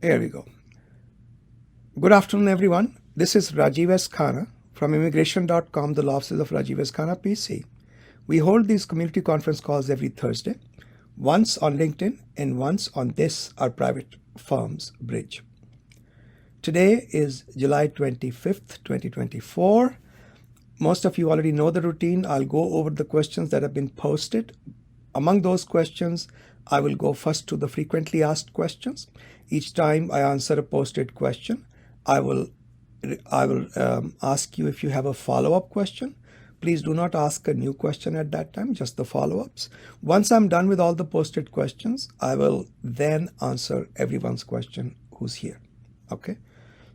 Here we go. Good afternoon, everyone. This is Rajiv S. Khanna from immigration.com, the law offices of Rajiv S. Khanna, PC. We hold these community conference calls every Thursday, once on LinkedIn and once on this, our private firm's bridge. Today is July 25th, 2024. Most of you already know the routine. I'll go over the questions that have been posted. Among those questions, I will go first to the frequently asked questions. Each time I answer a posted question, I will ask you if you have a follow-up question. Please do not ask a new question at that time, just the follow-ups. Once I'm done with all the posted questions, I will then answer everyone's question who's here. Okay?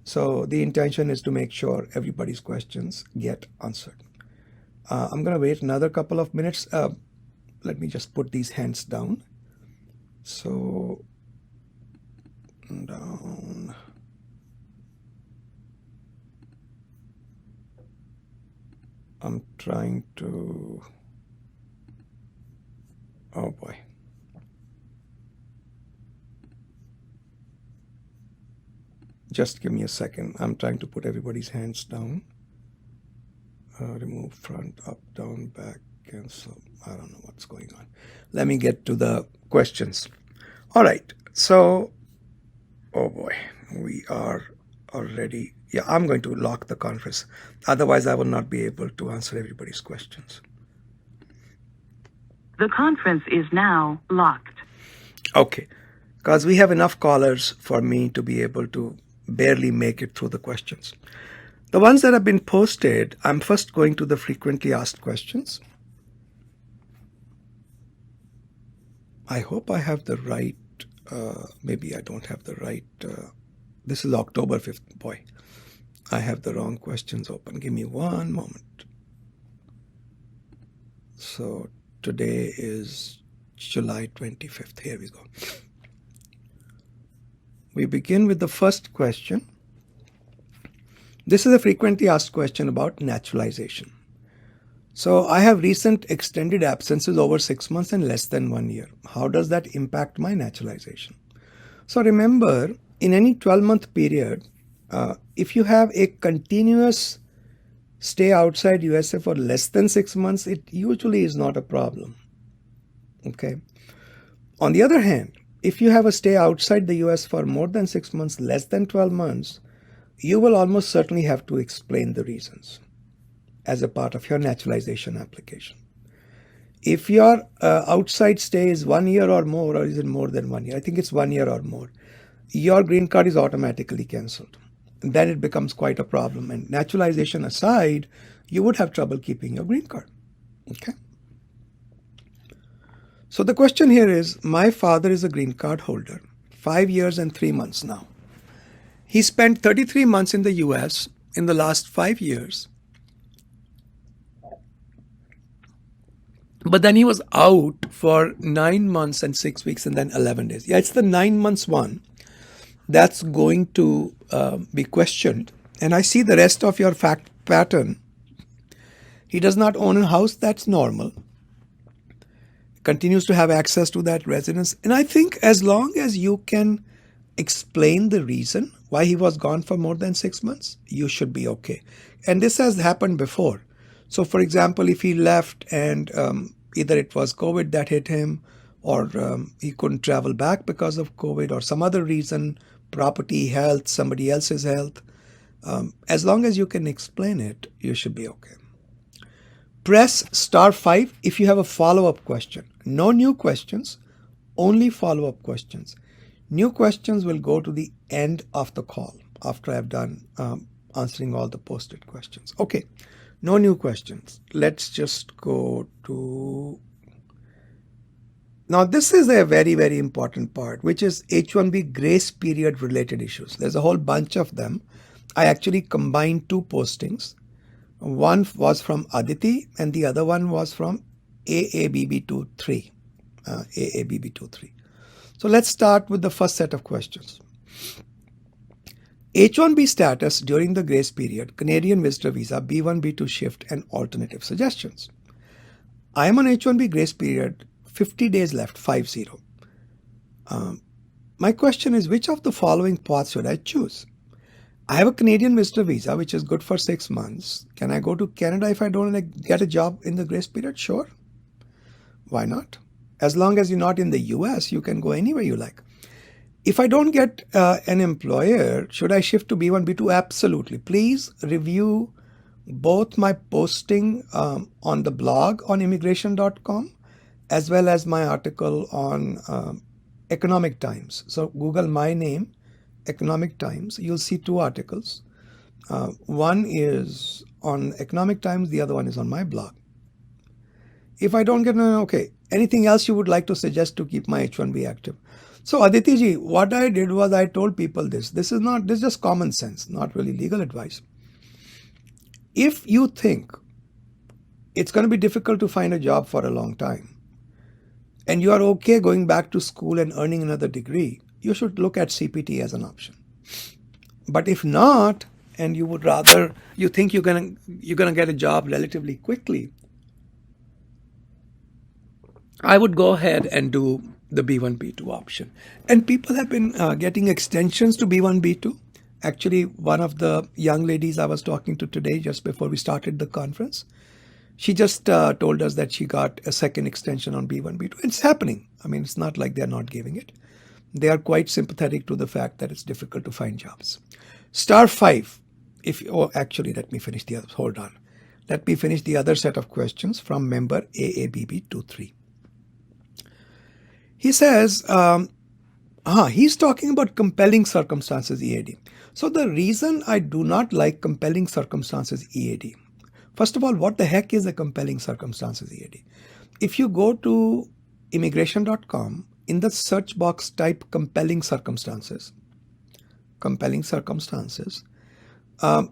So the intention is to make sure everybody's questions get answered. I'm going to wait another couple of minutes. Let me just put these hands down. So, down. I'm trying to, oh boy. Just give me a second. I'm trying to put everybody's hands down. Remove front, up, down, back, cancel. I don't know what's going on. Let me get to the questions. All right. So, oh boy, we are already, yeah, I'm going to lock the conference. Otherwise, I will not be able to answer everybody's questions. The conference is now locked. Okay. Because we have enough callers for me to be able to barely make it through the questions. The ones that have been posted, I'm first going to the frequently asked questions. I hope I have the right, maybe I don't have the right, this is October 5th, boy. I have the wrong questions open. Give me one moment. So today is July 25th. Here we go. We begin with the first question. This is a frequently asked question about naturalization. So I have recent extended absences over 6 months and less than 1 year. How does that impact my naturalization? So remember, in any 12-month period, if you have a continuous stay outside USA for less than 6 months, it usually is not a problem. Okay. On the other hand, if you have a stay outside the US for more than 6 months, less than 12 months, you will almost certainly have to explain the reasons as a part of your naturalization application. If your outside stay is 1 year or more, or is it more than 1 year? I think it's 1 year or more. Your green card is automatically canceled. And then it becomes quite a problem. And naturalization aside, you would have trouble keeping your green card. Okay. So the question here is, my father is a green card holder, 5 years and 3 months now. He spent 33 months in the US in the last 5 years. But then he was out for 9 months and 6 weeks and then 11 days. Yeah, it's the 9 months one that's going to be questioned. And I see the rest of your fact pattern. He does not own a house. That's normal. Continues to have access to that residence. And I think as long as you can explain the reason why he was gone for more than 6 months, you should be okay. And this has happened before. So for example, if he left and either it was COVID that hit him, or he couldn't travel back because of COVID, or some other reason, property, health, somebody else's health, as long as you can explain it, you should be okay. Press *5 if you have a follow-up question. No new questions, only follow-up questions. New questions will go to the end of the call after I've done answering all the posted questions. Okay, no new questions. Let's just go to... Now this is a very, very important part, which is H-1B grace period related issues. There's a whole bunch of them. I actually combined two postings. One was from Aditi and the other one was from AABB23. AABB23. So let's start with the first set of questions. H-1B status during the grace period, Canadian visitor visa, B1, B2 shift, and alternative suggestions. I am on H-1B grace period, 50 days left, 50. my question is, which of the following paths should I choose? I have a Canadian visitor visa, which is good for 6 months. Can I go to Canada if I don't get a job in the grace period? Sure. Why not? As long as you're not in the US, you can go anywhere you like. If I don't get an employer, should I shift to B1, B2? Absolutely. Please review both my posting on the blog on immigration.com as well as my article on Economic Times. So Google my name, Economic Times. You'll see two articles. One is on Economic Times, the other one is on my blog. If I don't get an okay, anything else you would like to suggest to keep my H1B active? So Aditi ji, what I did was I told people this. This is just common sense, not really legal advice. If you think it's going to be difficult to find a job for a long time, and you are okay going back to school and earning another degree, you should look at CPT as an option. But if not, and you think you're gonna get a job relatively quickly, I would go ahead and do the B1, B2 option. And people have been getting extensions to B1, B2. Actually, one of the young ladies I was talking to today, just before we started the conference, she just told us that she got a second extension on B1, B2. It's happening. I mean, it's not like they're not giving it. They are quite sympathetic to the fact that it's difficult to find jobs. Star 5. Actually, let me finish the others. Hold on. Let me finish the other set of questions from member AABB23. He says, he's talking about compelling circumstances EAD. So the reason I do not like compelling circumstances EAD, first of all, what the heck is a compelling circumstances EAD? If you go to immigration.com, in the search box type compelling circumstances,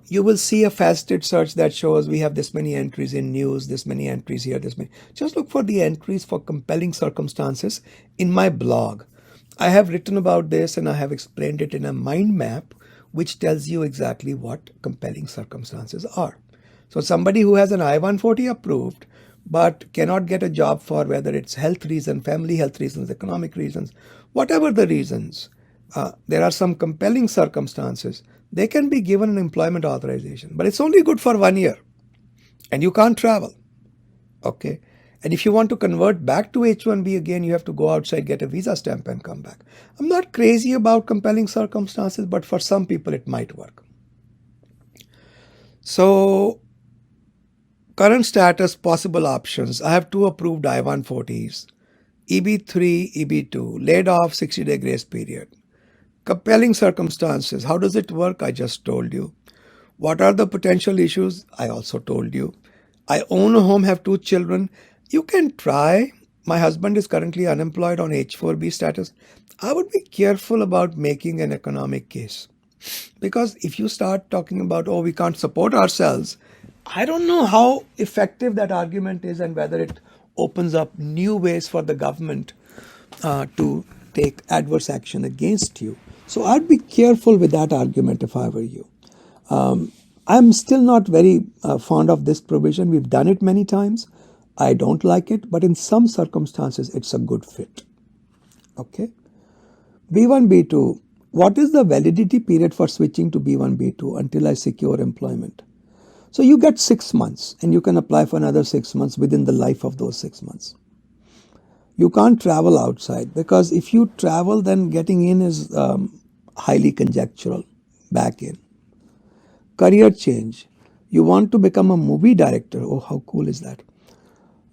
you will see a faceted search that shows we have this many entries in news, this many entries here, this many. Just look for the entries for compelling circumstances in my blog. I have written about this and I have explained it in a mind map which tells you exactly what compelling circumstances are. So somebody who has an I-140 approved but cannot get a job for whether it's health reason, family health reasons, economic reasons, whatever the reasons, there are some compelling circumstances. They can be given an employment authorization, but it's only good for 1 year and you can't travel. Okay. And if you want to convert back to H1B again, you have to go outside, get a visa stamp and come back. I'm not crazy about compelling circumstances, but for some people it might work. So current status, possible options. I have 2 approved I-140s, EB3, EB2, laid off, 60-day grace period. Compelling circumstances. How does it work? I just told you. What are the potential issues? I also told you. I own a home, have 2 children. You can try. My husband is currently unemployed on H4B status. I would be careful about making an economic case. Because if you start talking about, we can't support ourselves, I don't know how effective that argument is and whether it opens up new ways for the government to take adverse action against you. So I'd be careful with that argument if I were you. I'm still not very fond of this provision. We've done it many times. I don't like it, but in some circumstances, it's a good fit. Okay. B1, B2. What is the validity period for switching to B1, B2 until I secure employment? So you get 6 months and you can apply for another 6 months within the life of those 6 months. You can't travel outside because if you travel, then getting in is highly conjectural, back in. Career change. You want to become a movie director. Oh, how cool is that?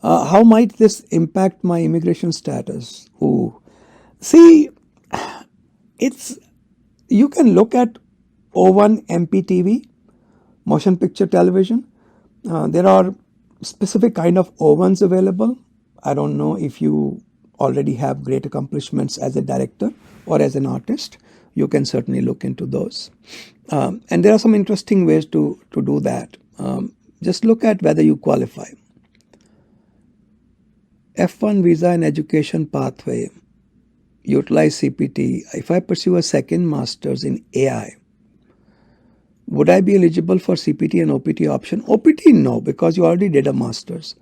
How might this impact my immigration status? Oh, see, you can look at O1 MPTV, motion picture television. There are specific kind of O1s available. I don't know if you already have great accomplishments as a director or as an artist. You can certainly look into those. And there are some interesting ways to do that. Just look at whether you qualify. F1 visa and education pathway. Utilize CPT. If I pursue a second master's in AI, would I be eligible for CPT and OPT option? OPT, no, because you already did a master's.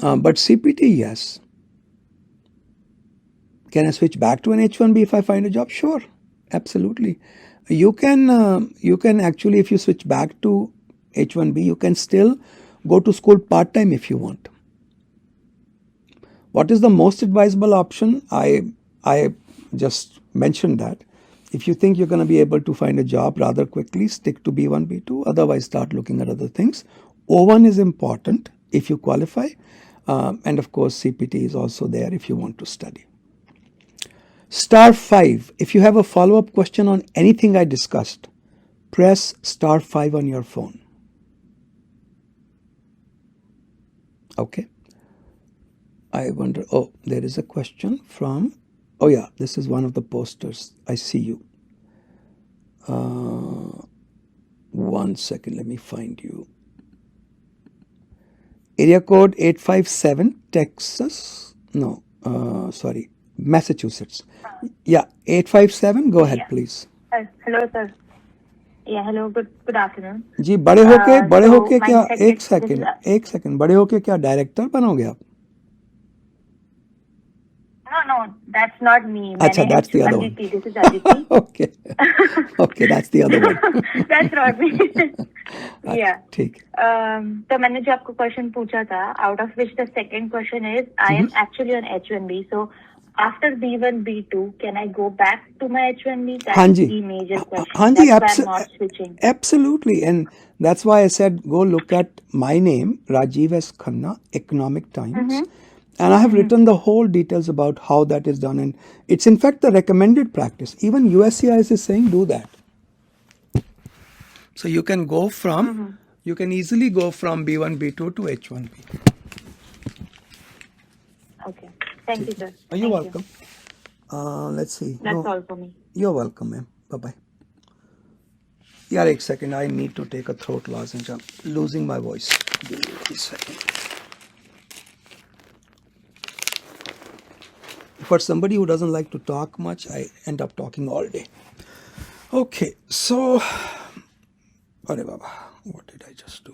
But CPT, yes. Can I switch back to an H1B if I find a job? Sure, absolutely. You can actually, if you switch back to H1B, you can still go to school part-time if you want. What is the most advisable option? I just mentioned that. If you think you're going to be able to find a job rather quickly, stick to B1, B2. Otherwise, start looking at other things. O1 is important if you qualify. And of course, CPT is also there if you want to study. *5. If you have a follow-up question on anything I discussed, press *5 on your phone. Okay. I wonder, oh, there is a question from, oh yeah, this is one of the posters. I see you. 1 second, let me find you. Area code 857, Texas. No, sorry, Massachusetts. Yeah, 857. Go ahead, please. Hello, sir. Yeah, hello. Good afternoon. जी बड़े होके क्या एक second बड़े होके क्या director बनोगे आप? No, that's not me. अच्छा, that's the other one. This is Aditi. Okay, that's the other one. That's not me. Yeah. ठीक. तो मैंने जो आपको क्वेश्चन पूछा था, out of which the second question is, I am actually on H1B. So after B1, B2, can I go back to my H1B? That's the major question. That's why I'm not switching. Absolutely, and that's why I said go look at my name, Rajiv S. Khanna, Economic Times. And I have written the whole details about how that is done. And it's in fact the recommended practice. Even USCIS is saying do that. So you can go from, you can easily go from B1, B2 to H1B. Okay. Thank you, sir. You're welcome. Let's see. That's all for me. You're welcome, ma'am. Bye-bye. Yeah, एक second. I need to take a throat lozenge. I'm losing my voice. Give me 1 second. For somebody who doesn't like to talk much, I end up talking all day. Okay, so, Arre Baba, what did I just do?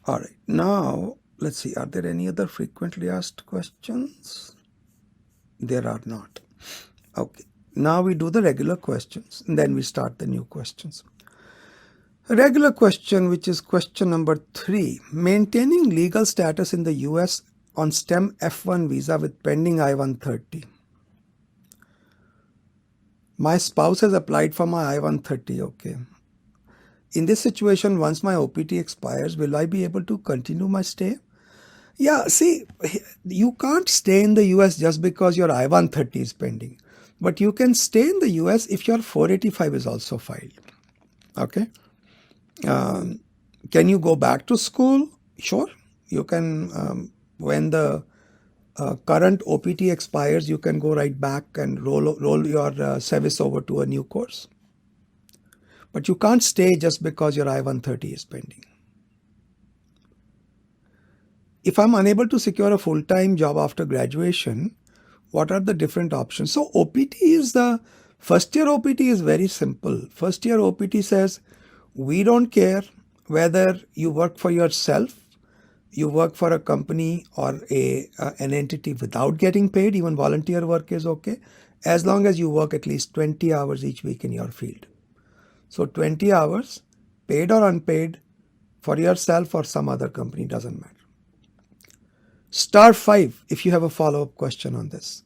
All right, now, let's see, are there any other frequently asked questions? There are not. Okay, now we do the regular questions, and then we start the new questions. A regular question, which is question number 3, maintaining legal status in the US on STEM F1 visa with pending I-130. My spouse has applied for my I-130, okay. In this situation, once my OPT expires, will I be able to continue my stay? Yeah, see, you can't stay in the US just because your I-130 is pending. But you can stay in the US if your 485 is also filed, okay. Can you go back to school? Sure, you can. When the current OPT expires, you can go right back and roll your service over to a new course. But you can't stay just because your I-130 is pending. If I'm unable to secure a full-time job after graduation, what are the different options? So OPT is the first year OPT is very simple. First year OPT says, we don't care whether you work for yourself, you work for a company or an entity without getting paid. Even volunteer work is okay, as long as you work at least 20 hours each week in your field. So 20 hours, paid or unpaid, for yourself or some other company, doesn't matter. *5, if you have a follow-up question on this,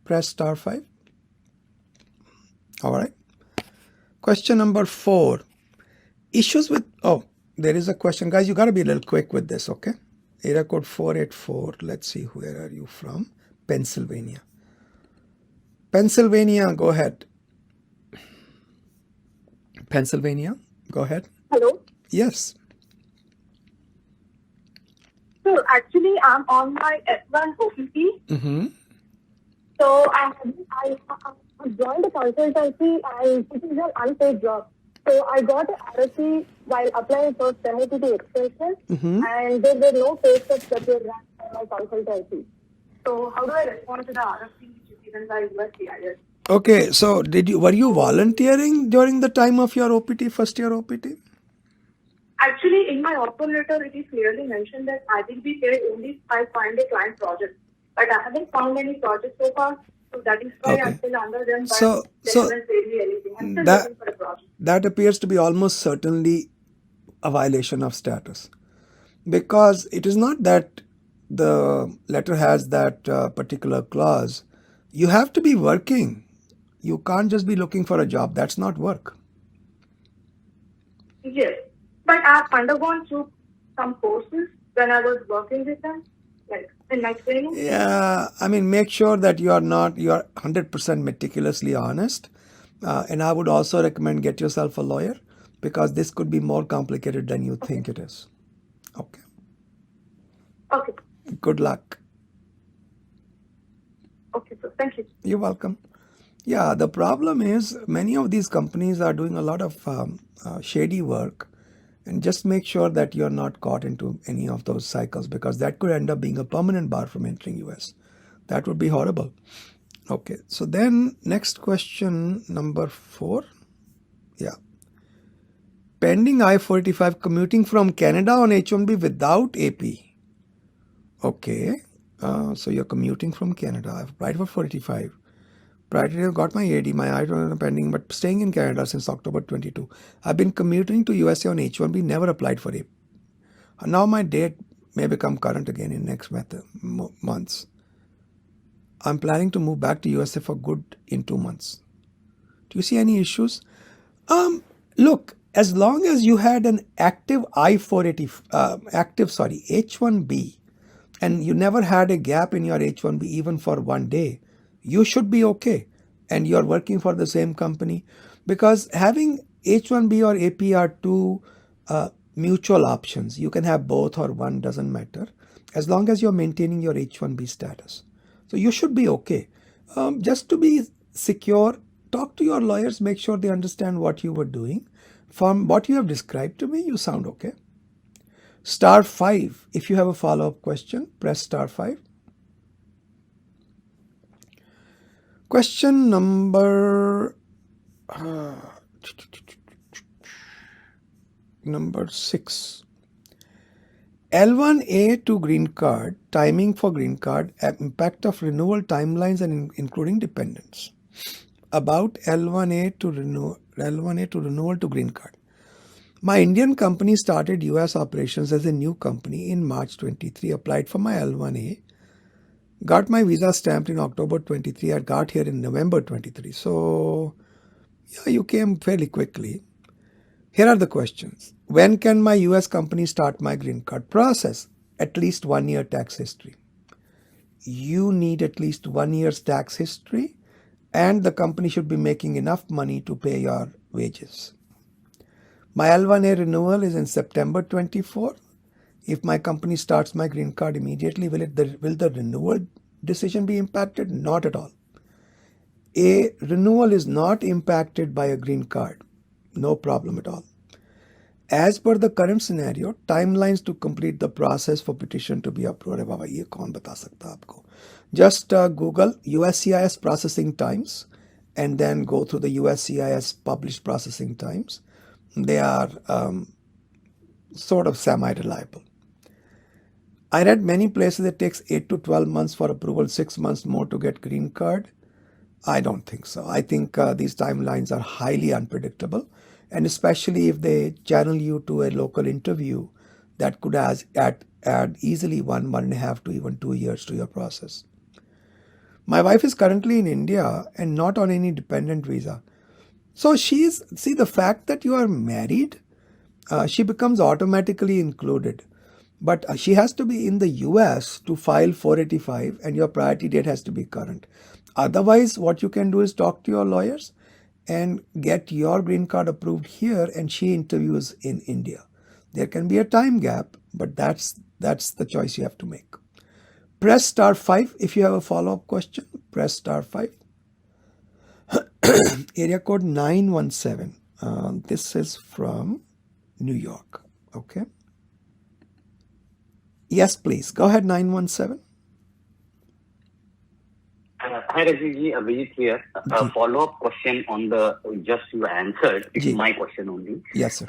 press *5. All right. Question number 4, issues with, oh, there is a question. Guys, you got to be a little quick with this, okay? Area code 484. Let's see, where are you from? Pennsylvania. Pennsylvania, go ahead. Pennsylvania, go ahead. Hello? Yes. So actually, I'm on my F1 OPT. So I joined the consultancy and it is an unpaid job. So I got an RFC while applying for STEM OPT extension, and there were no pay stubs that were run by my consultancy. So how do I respond to the RFC which is given by USCIS? Okay, so were you volunteering during the time of your OPT, first year OPT? Actually, in my offer letter, it is clearly mentioned that I will be paid only if I find a client project. But I haven't found any project so far. So that is why Okay. I'm still under them, but So they so haven't paid me anything. I'm still that looking for a project. that appears to be almost certainly a violation of status, because it is not that the letter has that particular clause. You have to be working. You can't just be looking for a job. That's not work. Yes, but I've undergone through some courses when I was working with them, like in my training. Yeah, I mean, make sure that you are 100% meticulously honest. And I would also recommend get yourself a lawyer, because this could be more complicated than you think it is. Okay. Okay. Good luck. Okay, so thank you. You're welcome. Yeah, the problem is many of these companies are doing a lot of shady work, and just make sure that you're not caught into any of those cycles, because that could end up being a permanent bar from entering US. That would be horrible. Okay, so then next question, number 4. Yeah. Pending I-45 commuting from Canada on H-1B without AP. Okay, so you're commuting from Canada. I've applied for 45. Prior to that, I've got my AD, my I-1 pending, but staying in Canada since October 22. I've been commuting to USA on H-1B, never applied for AP. Now my date may become current again in next months. I'm planning to move back to USA for good in 2 months. Do you see any issues? Look, as long as you had an active H-1B, and you never had a gap in your H-1B even for 1 day, you should be okay. And you're working for the same company, because having H-1B or AP are two mutual options. You can have both or one, doesn't matter, as long as you're maintaining your H-1B status. So you should be okay. Just to be secure, talk to your lawyers, make sure they understand what you were doing. From what you have described to me, you sound okay. Star 5. If you have a follow-up question, press star 5. Question number 6. L1A to green card, timing for green card, impact of renewal timelines and including dependents. About L1A to renewal to green card. My Indian company started US operations as a new company in March 23, applied for my L1A, got my visa stamped in October 23, I got here in November 23. So, yeah, you came fairly quickly. Here are the questions. When can my US company start my green card process? At least 1 year tax history. You need at least 1 year's tax history, and the company should be making enough money to pay your wages. My L1A renewal is in September 24. If my company starts my green card immediately, will the renewal decision be impacted? Not at all. A renewal is not impacted by a green card. No problem at all. As per the current scenario, timelines to complete the process for petition to be approved. बाबा ये कौन बता सकता आपको? Just Google USCIS processing times and then go through the USCIS published processing times. They are sort of semi-reliable. I read many places it takes 8 to 12 months for approval, 6 months more to get green card. I don't think so. I think these timelines are highly unpredictable, and especially if they channel you to a local interview, that could add easily 1.5 to even 2 years to your process. My wife is currently in India and not on any dependent visa. So the fact that you are married, she becomes automatically included. But she has to be in the US to file 485, and your priority date has to be current. Otherwise, what you can do is talk to your lawyers and get your green card approved here, and she interviews in India. There can be a time gap, but that's the choice you have to make. Press star 5 if you have a follow-up question. Press star 5. Area code 917. This is from New York. Okay. Yes, please. Go ahead, 917. Hi, Rajiv, Abhijit here. A follow-up question on the just you answered. It's my question only. Yes, sir.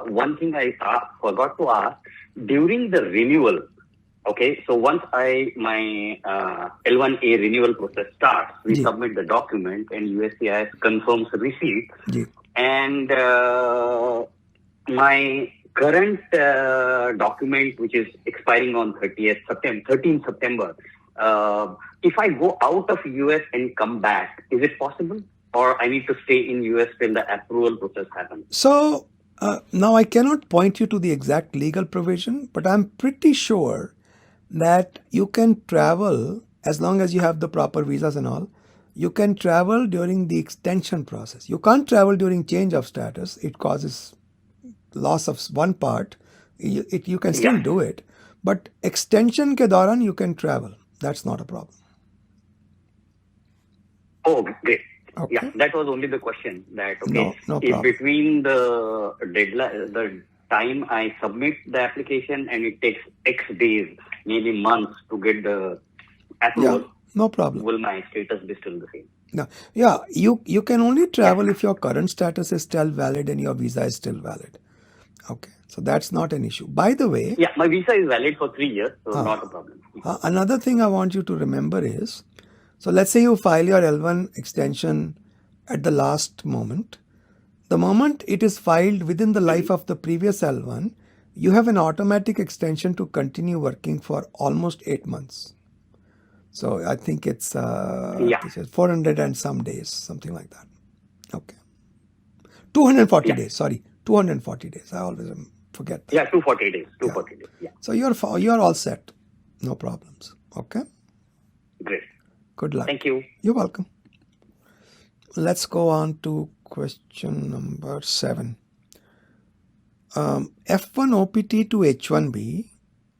One thing I forgot to ask, during the renewal, Okay, so once my L1A renewal process starts, we ji submit the document and USCIS confirms receipt. Ji And my current document, which is expiring on 13th September, if I go out of US and come back, is it possible? Or I need to stay in US till the approval process happens? So now I cannot point you to the exact legal provision, but I'm pretty sure that you can travel as long as you have the proper visas and all. You can travel during the extension process. You can't travel during change of status. It causes loss of one part. You can still Yeah. do it, but extension ke dauran you can travel. That's not a problem. Oh, great. Okay. Yeah, that was only the question. That okay, No if problem. between the deadline, the time I submit the application and it takes X days, maybe months to get the approval, Yeah, no problem. will my status be still the same? No, yeah, you can only travel if your current status is still valid and your visa is still valid. Okay, so that's not an issue. By the way, Yeah, my visa is valid for 3 years, so not a problem. another thing I want you to remember is, so let's say you file your L1 extension at the last moment. The moment it is filed within the life of the previous L1, you have an automatic extension to continue working for almost 8 months. So I think it's 400 and some days, something like that. Okay. 240 days, sorry, 240 days. I always forget that. Yeah, 240 days. 240 days. Yeah. So you're all set. No problems. Okay. Great. Good luck. Thank you. You're welcome. Let's go on to question number 7. F1 OPT to H1B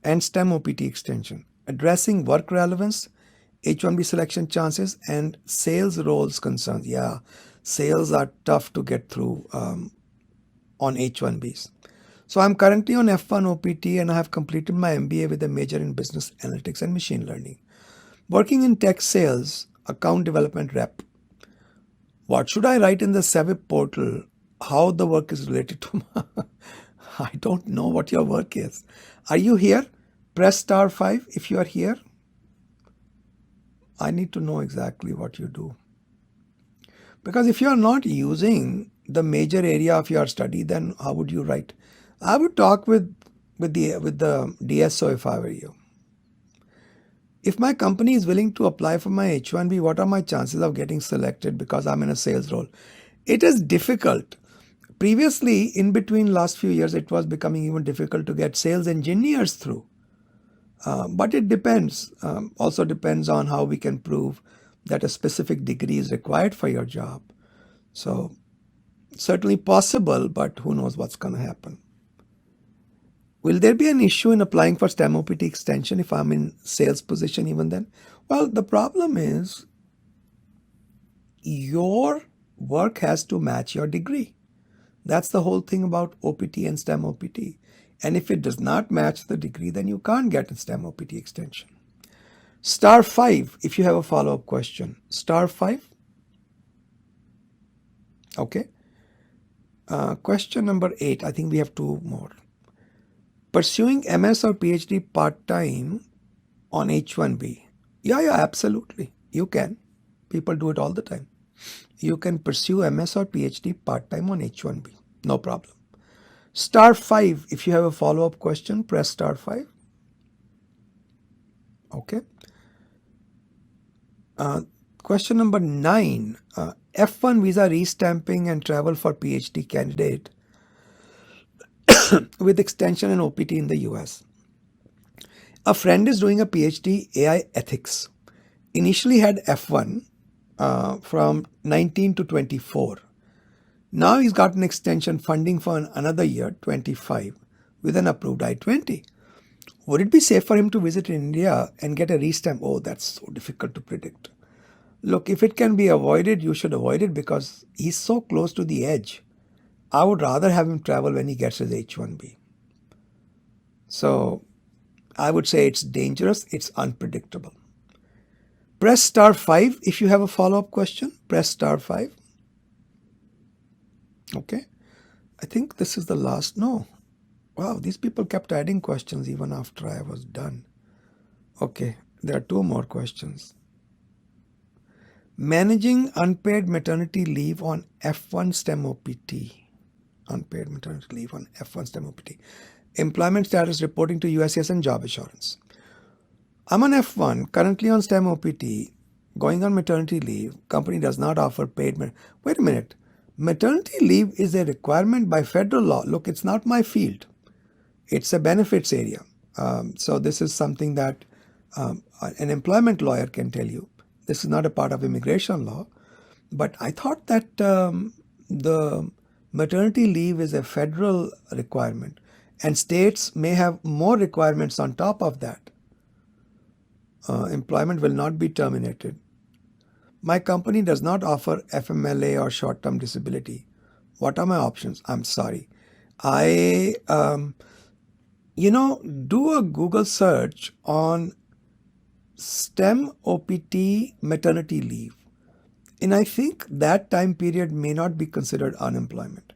and STEM OPT extension, addressing work relevance, H1B selection chances, and sales roles concerns. Yeah, sales are tough to get through on H1Bs. So I'm currently on F1 OPT and I have completed my MBA with a major in business analytics and machine learning. Working in tech sales, account development rep. What should I write in the SEVIP portal? How the work is related to I don't know what your work is. Are you here? Press *5 if you are here. I need to know exactly what you do. Because if you are not using the major area of your study, then how would you write? I would talk with the DSO if I were you. If my company is willing to apply for my H1B, what are my chances of getting selected because I'm in a sales role? It is difficult. Previously, in between last few years, it was becoming even difficult to get sales engineers through. But it depends. Also depends on how we can prove that a specific degree is required for your job. So certainly possible, but who knows what's going to happen. Will there be an issue in applying for STEM OPT extension if I'm in sales position even then? Well, the problem is your work has to match your degree. That's the whole thing about OPT and STEM OPT. And if it does not match the degree, then you can't get a STEM OPT extension. *5 if you have a follow-up question. *5. Okay. Question number 8. I think we have 2 more. Pursuing MS or PhD part-time on H1B. Yeah, absolutely. You can. People do it all the time. You can pursue MS or PhD part-time on H1B. No problem. *5 if you have a follow-up question, press *5. Okay. Question number 9. F1 visa restamping and travel for PhD candidate with extension and OPT in the US. A friend is doing a PhD AI ethics. Initially had F1 from 19 to 24. Now he's got an extension funding for another year, 25, with an approved I-20. Would it be safe for him to visit India and get a restamp? Oh, that's so difficult to predict. Look, if it can be avoided, you should avoid it because he's so close to the edge. I would rather have him travel when he gets his H1B. So I would say it's dangerous, it's unpredictable. Press *5 if you have a follow-up question. Press *5. Okay. I think this is the last. No. Wow, these people kept adding questions even after I was done. Okay, there are two more questions. Managing unpaid maternity leave on F1 STEM OPT. Unpaid maternity leave on F1 STEM OPT. Employment status reporting to USCIS and job assurance. I'm on F1, currently on STEM OPT, going on maternity leave. Company does not offer paid. Wait a minute. Maternity leave is a requirement by federal law. Look, it's not my field. It's a benefits area. So this is something that an employment lawyer can tell you. This is not a part of immigration law. But I thought that the maternity leave is a federal requirement, and states may have more requirements on top of that. Employment will not be terminated. My company does not offer FMLA or short-term disability. What are my options? I'm sorry. Do a Google search on STEM OPT maternity leave. And I think that time period may not be considered unemployment.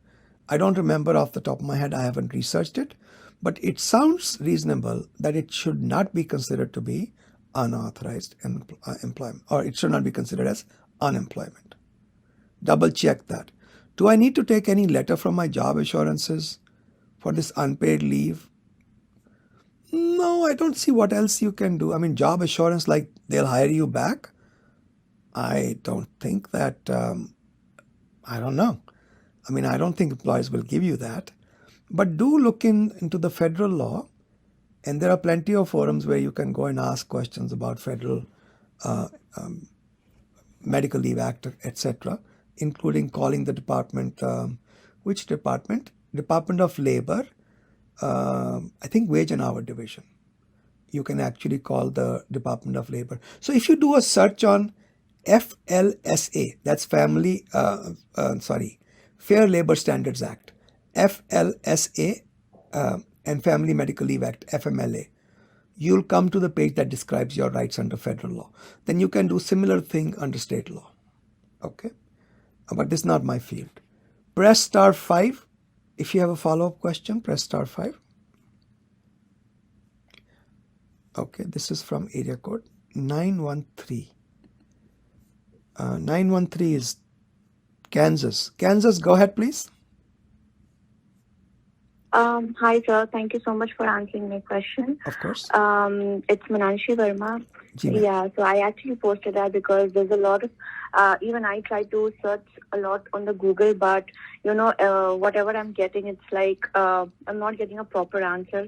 I don't remember off the top of my head. I haven't researched it. But it sounds reasonable that it should not be considered to be unauthorized employment, or it should not be considered as unemployment. Double check that. Do I need to take any letter from my job assurances for this unpaid leave? No, I don't see what else you can do. I mean, job assurance, like they'll hire you back. I don't think that, I don't know. I mean, I don't think employers will give you that. But do look into the federal law. And there are plenty of forums where you can go and ask questions about federal Medical Leave Act, etc., including calling the department. Which department? Department of Labor. I think Wage and Hour Division. You can actually call the Department of Labor. So if you do a search on FLSA, that's Fair Labor Standards Act, FLSA, and Family Medical Leave Act, FMLA, you'll come to the page that describes your rights under federal law. Then you can do similar thing under state law. Okay? But this is not my field. Press star 5. If you have a follow-up question, press star 5. Okay, this is from area code 913. 913 is Kansas. Kansas, go ahead, please. Hi, sir. Thank you so much for answering my question. Of course. It's Mananshi Verma. Gmail. Yeah, so I actually posted that because there's a lot of, even I try to search a lot on the Google, but, whatever I'm getting, it's like I'm not getting a proper answer.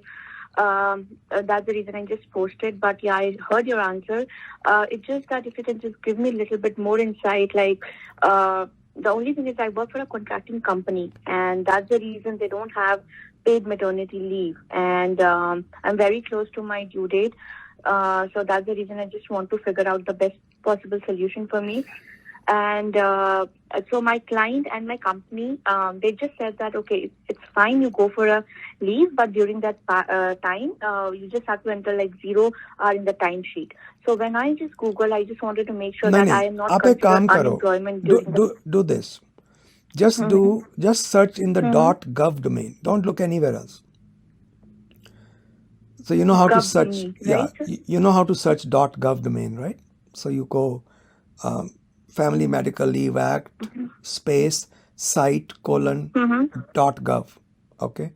That's the reason I just posted. But yeah, I heard your answer. It's just that if you can just give me a little bit more insight, like, the only thing is I work for a contracting company, and that's the reason they don't have paid maternity leave. And I'm very close to my due date. So that's the reason I just want to figure out the best possible solution for me. And so my client and my company, they just said that, okay, it's fine, you go for a leave, but during that time, you just have to enter like 0 hour in the timesheet. So when I just Google, I just wanted to make sure that I am not considered unemployment. Do this. Just search in the .gov domain. Don't look anywhere else. So you know how to search. Yeah, you know how to search .gov domain, right? So you go Family Medical Leave Act space site : .gov. Okay.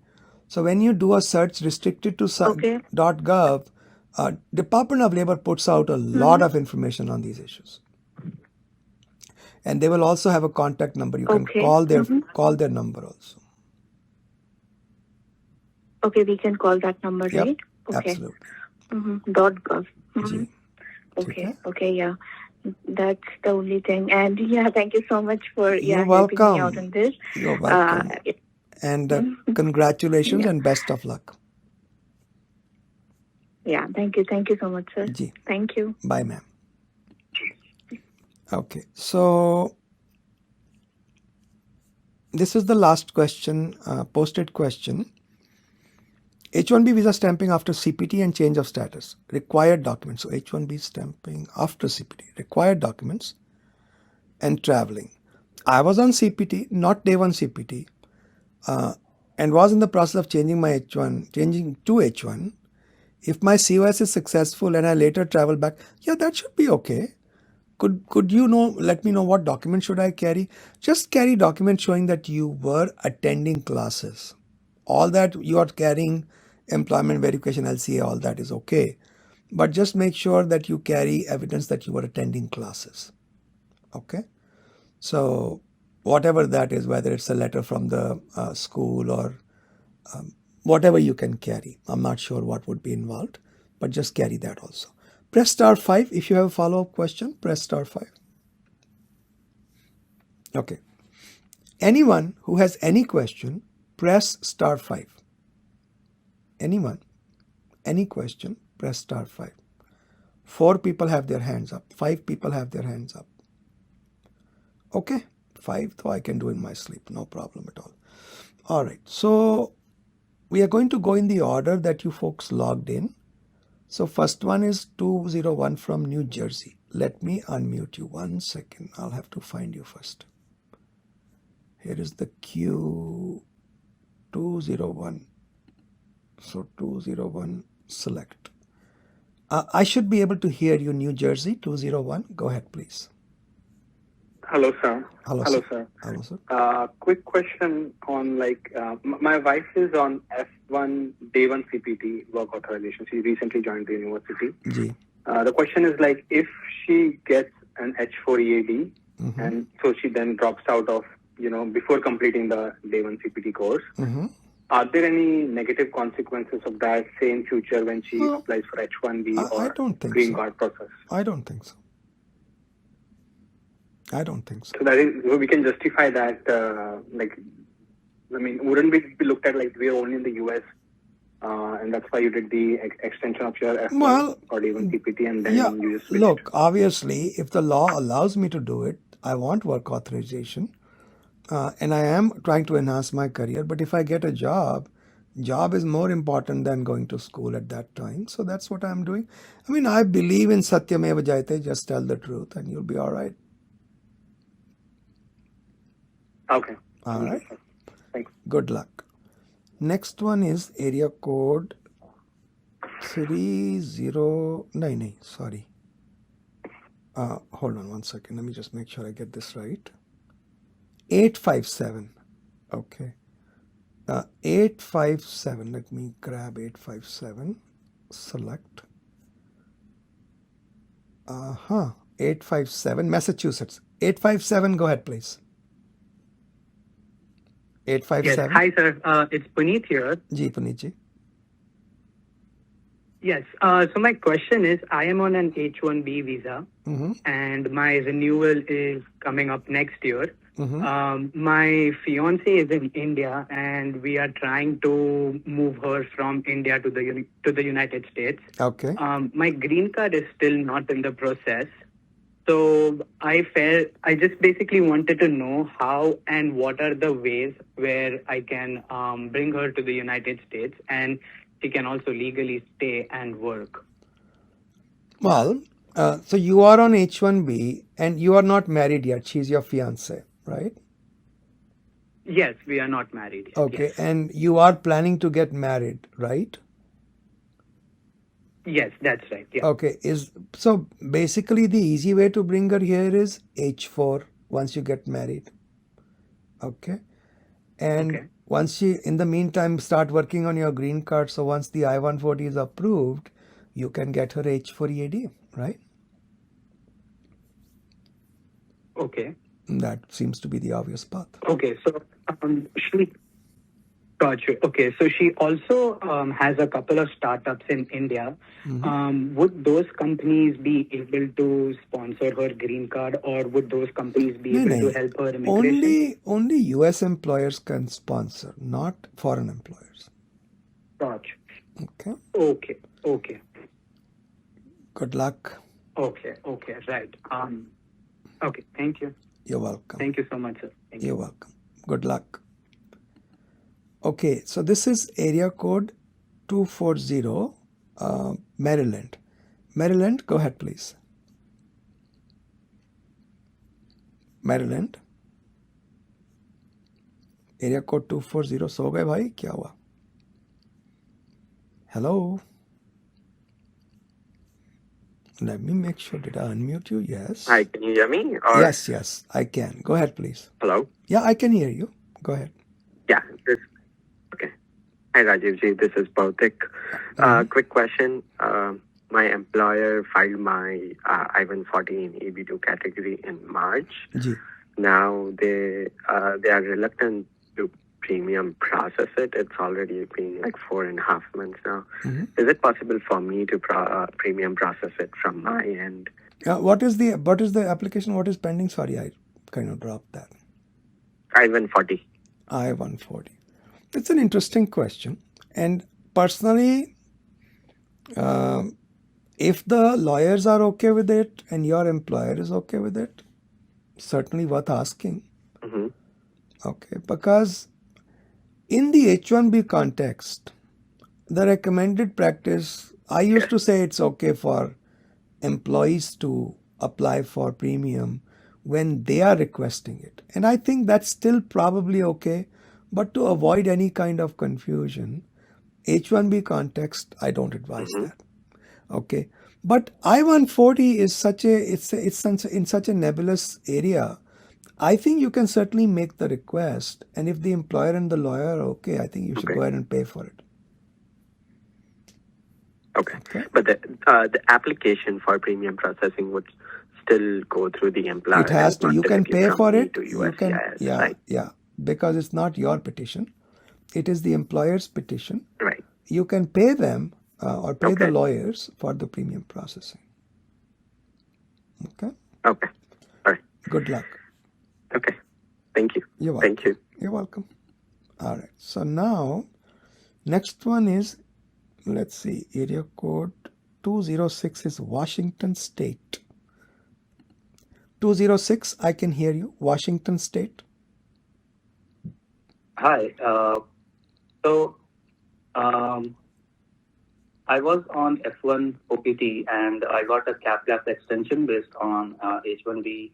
So when you do a search restricted to .gov, Department of Labor puts out a lot of information on these issues. And they will also have a contact number. You can call their number also. Okay, we can call that number, Yep, right? Okay. absolutely. .gov. Okay, yeah. That's the only thing. And yeah, thank you so much for You're helping welcome. me out on this. You're welcome. And congratulations and best of luck. Yeah, thank you. Thank you so much, sir. Ji. Thank you. Bye, ma'am. Okay, so this is the last question, posted question. H-1B visa stamping after CPT and change of status. Required documents. So H-1B stamping after CPT. Required documents and traveling. I was on CPT, not day 1 CPT, and was in the process of changing my H1, changing to H1. If my COS is successful and I later travel back, yeah, that should be okay. Could you let me know what document should I carry? Just carry documents showing that you were attending classes. All that you are carrying, employment verification, LCA, all that is okay. But just make sure that you carry evidence that you were attending classes. Okay? So whatever that is, whether it's a letter from the school or whatever you can carry. I'm not sure what would be involved, but just carry that also. Press star 5 if you have a follow-up question. Press star 5. Okay. Anyone who has any question, press star 5. Anyone, any question, press star 5. 4 people have their hands up. 5 people have their hands up. Okay. 5, though I can do in my sleep. No problem at all. All right. So we are going to go in the order that you folks logged in. So first one is 201 from New Jersey. Let me unmute you 1 second. I'll have to find you first. Here is the queue 201. So 201 select. I should be able to hear you, New Jersey 201. Go ahead, please. Hello, sir. Hello, Hello, sir. sir. Hello, sir. Quick question on my wife is on F1 day 1 CPT work authorization. She recently joined the university. Ji. The question is if she gets an H4 EAD and so she then drops out of before completing the day 1 CPT course. Are there any negative consequences of that, say in future when she applies for H1B or I don't think green so. card process? I don't think so. I don't think so. So that is, we can justify that, wouldn't we be looked at like we are only in the US and that's why you did the extension of your F1 or even CPT and then you just switched? Look, obviously, if the law allows me to do it, I want work authorization and I am trying to enhance my career. But if I get a job is more important than going to school at that time. So that's what I'm doing. I mean, I believe in Satyameva Jayate, just tell the truth and you'll be all right. Okay. All right. Thanks. Good luck. Next one is area code 3099. Sorry. Hold on 1 second. Let me just make sure I get this right. 857. Okay. 857. Let me grab 857. Select. 857. Massachusetts. 857. Go ahead, please. 857. Yes. Hi, sir. It's Puneet here. Ji, Puneet ji. Yes. So my question is, I am on an H-1B visa, and my renewal is coming up next year. My fiance is in India, and we are trying to move her from India to the United States. Okay. My green card is still not in the process. So I just basically wanted to know how and what are the ways where I can bring her to the United States and she can also legally stay and work. Well, so you are on H-1B and you are not married yet. She's your fiance, right? Yes, we are not married yet. Okay, Yes. and you are planning to get married, right? Yes, that's right. Yeah. Okay, so basically the easy way to bring her here is H4 once you get married. Okay, and once she, in the meantime, start working on your green card. So once the I-140 is approved, you can get her H4 EAD, right? Okay. That seems to be the obvious path. Okay, so she got you. Okay, so she also has a couple of startups in India. Would those companies be able to sponsor her green card, or would those companies be able to help her immigration? Only US employers can sponsor, not foreign employers. Got you. Okay. Okay. Good luck. Okay, right. Okay, thank you. You're welcome. Thank you so much, sir. Thank you. You're welcome. Good luck. Okay, so this is area code 240, Maryland. Maryland, go ahead, please. Maryland. Area code 240. सो गए भाई क्या हुआ? Hello. Let me make sure. Did I unmute you? Yes. Hi, can you hear me? Or... Yes, I can. Go ahead, please. Hello? Yeah, I can hear you. Go ahead. Yeah, okay. Hi, Rajiv ji. This is Bautik. Quick question. My employer filed my I-140 in EB2 category in March. Ji. Now they are reluctant to premium process it. It's already been like 4.5 months now. Is it possible for me to premium process it from my end? What is the application? What is pending? Sorry, I kind of dropped that. I-140. I-140. It's an interesting question. And personally, if the lawyers are okay with it and your employer is okay with it, certainly worth asking. Okay, because in the H-1B context, the recommended practice, I used to say it's okay for employees to apply for premium when they are requesting it. And I think that's still probably okay. But to avoid any kind of confusion, H-1B context, I don't advise that. Okay. But I-140 is it's in such a nebulous area. I think you can certainly make the request. And if the employer and the lawyer are okay, I think you should go ahead and pay for it. Okay. But the application for premium processing would still go through the employer. It has to. You can pay for it. To You can, USCIS, right? Yeah. Because it's not your petition. It is the employer's petition. Right. You can pay them or pay the lawyers for the premium processing. Okay? Okay. All right. Good luck. Okay. Thank you. You're welcome. Thank you. You're welcome. All right. So now, next one is, let's see, area code 206 is Washington State. 206, I can hear you. Washington State. Hi. I was on F1 OPT and I got a cap lapse extension based on H1B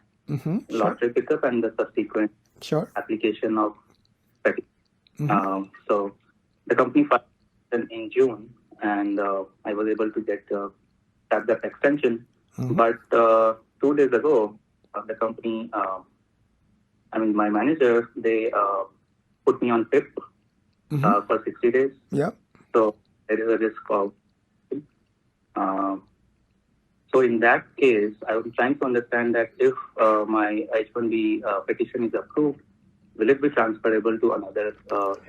lottery pickup and the subsequent application of petition. So the company filed in June and I was able to get cap lapse extension. But 2 days ago, the company, my manager, they put me on PIP for 60 days. Yeah. So there is a risk of. So in that case, I was trying to understand that if my H1B petition is approved, will it be transferable to another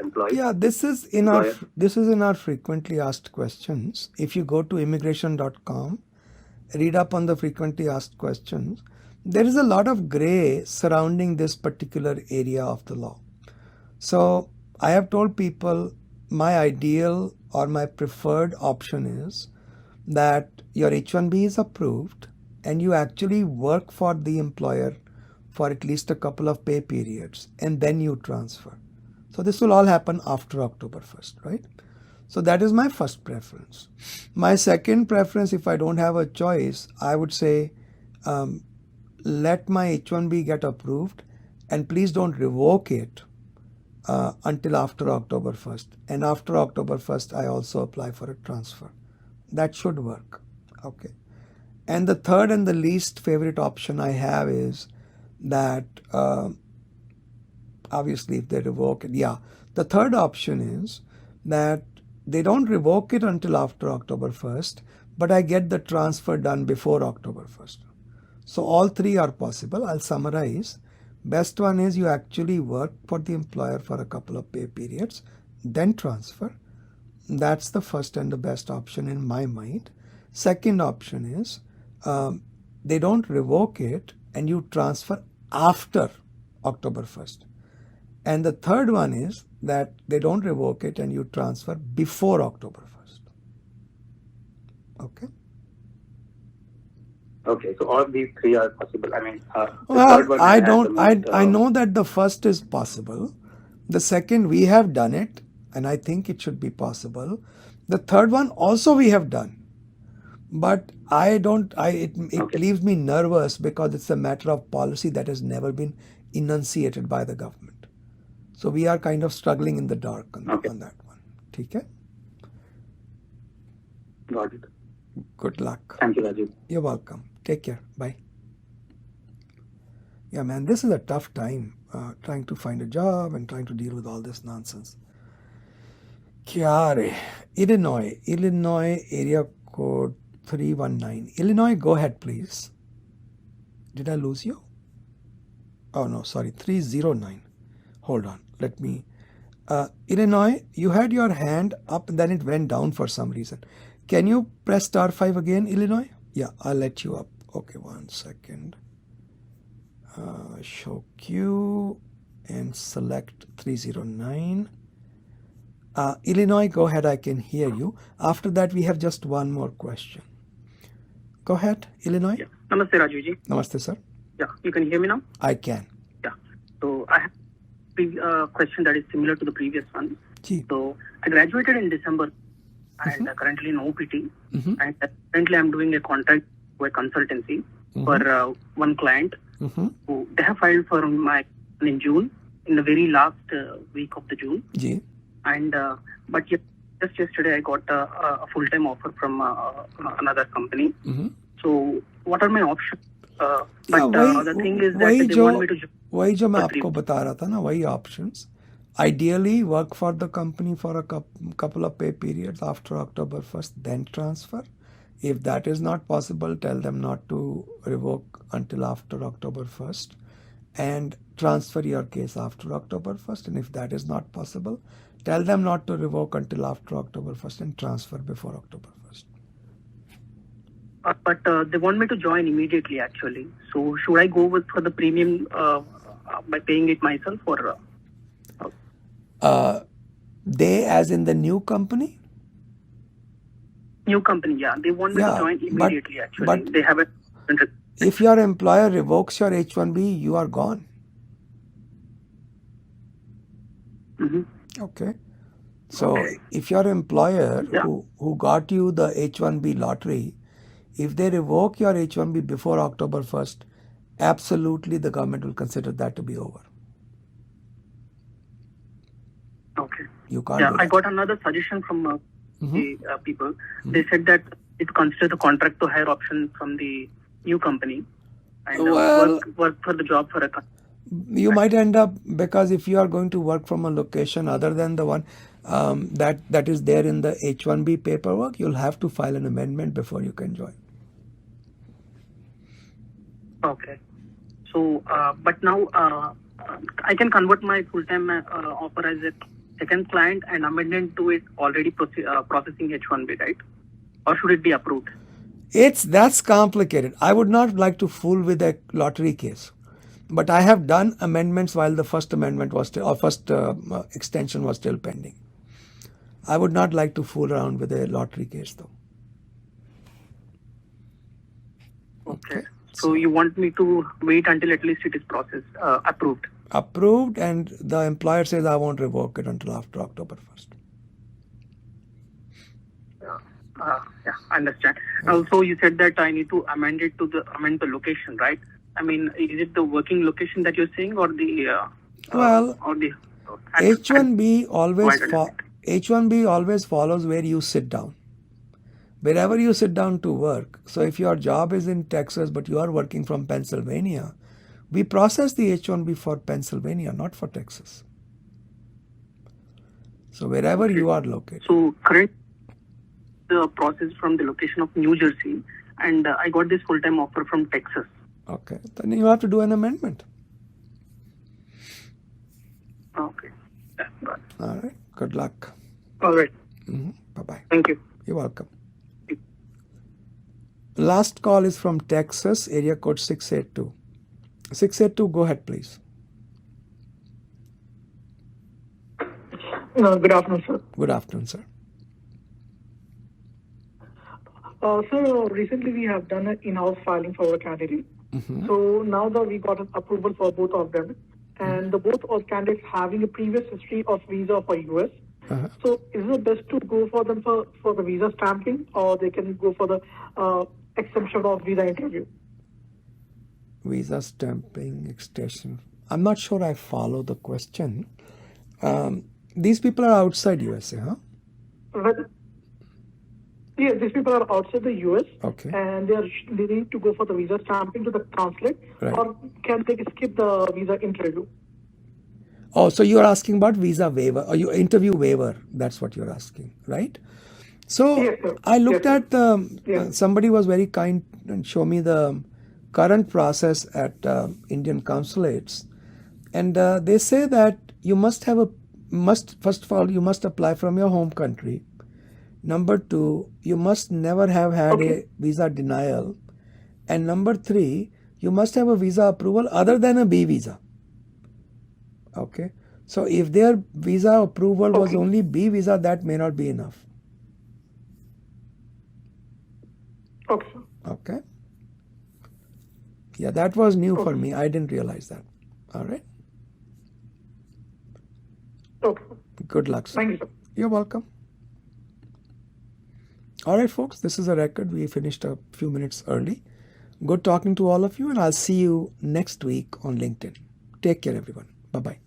employee? Yeah, this is in our frequently asked questions. If you go to immigration.com, read up on the frequently asked questions. There is a lot of gray surrounding this particular area of the law. So I have told people my ideal or my preferred option is that your H-1B is approved and you actually work for the employer for at least a couple of pay periods and then you transfer. So this will all happen after October 1st, right? So that is my first preference. My second preference, if I don't have a choice, I would say let my H-1B get approved and please don't revoke it until after October 1st. And after October 1st, I also apply for a transfer. That should work. Okay. And the third and the least favorite option I have is that obviously if they revoke it, the third option is that they don't revoke it until after October 1st, but I get the transfer done before October 1st. So all three are possible. I'll summarize. Best one is you actually work for the employer for a couple of pay periods, then transfer. That's the first and the best option in my mind. Second option is they don't revoke it and you transfer after October 1st. And the third one is that they don't revoke it and you transfer before October 1st. Okay? Okay, so all these three are possible. I mean, I know that the first is possible. The second, we have done it, and I think it should be possible. The third one also we have done, but it leaves me nervous because it's a matter of policy that has never been enunciated by the government. So we are kind of struggling in the dark on that one. Okay? Got it. Good luck. Thank you, Rajiv. You're welcome. Take care. Bye. Yeah, man, this is a tough time trying to find a job and trying to deal with all this nonsense. Chiare. Illinois area code 319. Illinois, go ahead, please. Did I lose you? Oh, no, sorry, 309. Hold on, let me. Illinois, you had your hand up and then it went down for some reason. Can you press *5 again, Illinois? Yeah, I'll let you up. Okay, 1 second. Show queue and select 309. Illinois, go ahead, I can hear you. After that, we have just one more question. Go ahead, Illinois. Yeah. Namaste, Rajivji. Namaste, sir. Yeah, you can hear me now? I can. Yeah. So I have a question that is similar to the previous one. Gee. So I graduated in December and currently in OPT. And currently I'm doing a contract with consultancy for one client. Who they have filed for my in June, in the very last week of the June. Gee. And but just yesterday I got a full-time offer from another company. So what are my options? The thing is that they want me to. वही जो मैं आपको बता रहा था ना, वही options. Ideally, work for the company for a couple of pay periods after October 1st, then transfer. If that is not possible, tell them not to revoke until after October 1st and transfer your case after October 1st. And if that is not possible, tell them not to revoke until after October 1st and transfer before October 1st. But they want me to join immediately, actually. So should I go for the premium by paying it myself or? They as in the new company? New company, yeah. They want me to join immediately, actually. But they have a. If your employer revokes your H-1B, you are gone. Okay. So if your employer who got you the H-1B lottery, if they revoke your H-1B before October 1st, absolutely the government will consider that to be over. Okay. You can't. Yeah, I got another suggestion from the people. They said that it considers the contract to hire option from the new company and work for the job for a company. You might end up, because if you are going to work from a location other than the one that is there in the H-1B paperwork, you'll have to file an amendment before you can join. Okay. So, but now I can convert my full-time offer as a second client and amendment to it already processing H-1B, right? Or should it be approved? That's complicated. I would not like to fool with a lottery case. But I have done amendments while the first amendment was still, or first extension was still pending. I would not like to fool around with a lottery case though. Okay. So you want me to wait until at least it is processed, approved? Approved, and the employer says I won't revoke it until after October 1st. Yeah, I understand. Also, you said that I need to amend the location, right? I mean, is it the working location that you're saying, or the H-1B always follows where you sit down. Wherever you sit down to work. So if your job is in Texas but you are working from Pennsylvania, we process the H-1B for Pennsylvania, not for Texas. So wherever you are located. So correct the process from the location of New Jersey, and I got this full-time offer from Texas. Okay, then you have to do an amendment. Okay. Yeah, got it. All right. Good luck. All right. Bye-bye. Thank you. You're welcome. Last call is from Texas, area code 682. 682, go ahead, please. Good afternoon, sir. Good afternoon, sir. So recently we have done an in-house filing for our candidate. So now that we got an approval for both of them, and the both of candidates having a previous history of visa for US. So is it best to go for them for the visa stamping, or they can go for the exemption of visa interview? Visa stamping, extension. I'm not sure I follow the question. These people are outside USA, huh? Yeah, these people are outside the US. Okay. And they need to go for the visa stamping to the consulate, Right. or can they skip the visa interview? Oh, so you're asking about visa waiver or your interview waiver. That's what you're asking, right? So Yes, sir. I looked Yes, sir. at Yes. somebody was very kind and show me the current process at Indian consulates, and they say that you must first of all you must apply from your home country. Number 2, you must never have had a visa denial, and number 3, you must have a visa approval other than a B visa. Okay, so if their visa approval was only B visa, that may not be enough. Okay. Okay. Yeah, that was new for me. I didn't realize that. All right. Okay. Good luck, sir. Thank you, sir. You're welcome. All right, folks, this is a record. We finished a few minutes early. Good talking to all of you, and I'll see you next week on LinkedIn. Take care, everyone. Bye-bye.